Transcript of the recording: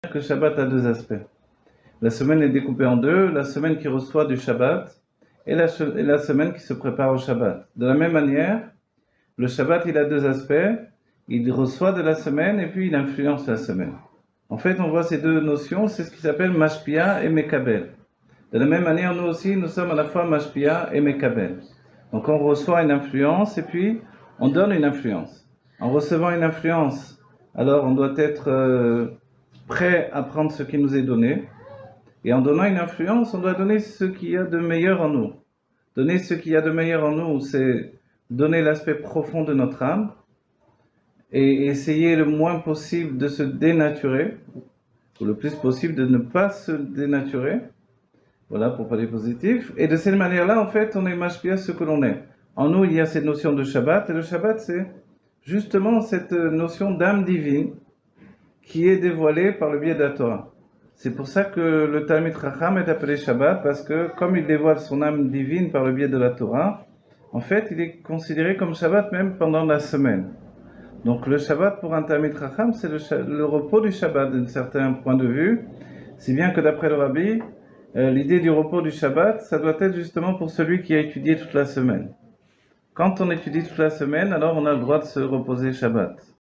Que Shabbat a deux aspects. La semaine est découpée en deux, la semaine qui reçoit du Shabbat et la semaine qui se prépare au Shabbat. De la même manière, le Shabbat il a deux aspects, il reçoit de la semaine et puis il influence la semaine. En fait, on voit ces deux notions, c'est ce qui s'appelle Mashpia et Mekabel. De la même manière, nous aussi, nous sommes à la fois Mashpia et Mekabel. Donc on reçoit une influence et puis on donne une influence. En recevant une influence, alors on doit être prêt à prendre ce qui nous est donné. Et en donnant une influence, on doit donner ce qu'il y a de meilleur en nous. Donner ce qu'il y a de meilleur en nous, c'est donner l'aspect profond de notre âme et essayer le moins possible de se dénaturer, ou le plus possible de ne pas se dénaturer. Voilà, pour parler positif. Et de cette manière-là, en fait, on est mashpia ce que l'on est. En nous, il y a cette notion de Shabbat, et le Shabbat, c'est justement cette notion d'âme divine qui est dévoilée par le biais de la Torah. C'est pour ça que le Talmid Chacham est appelé Shabbat, parce que comme il dévoile son âme divine par le biais de la Torah, en fait, il est considéré comme Shabbat même pendant la semaine. Donc le Shabbat pour un Talmid Chacham, c'est le repos du Shabbat d'un certain point de vue, si bien que d'après le Rabbi, l'idée du repos du Shabbat, ça doit être justement pour celui qui a étudié toute la semaine. Quand on étudie toute la semaine, alors on a le droit de se reposer Shabbat.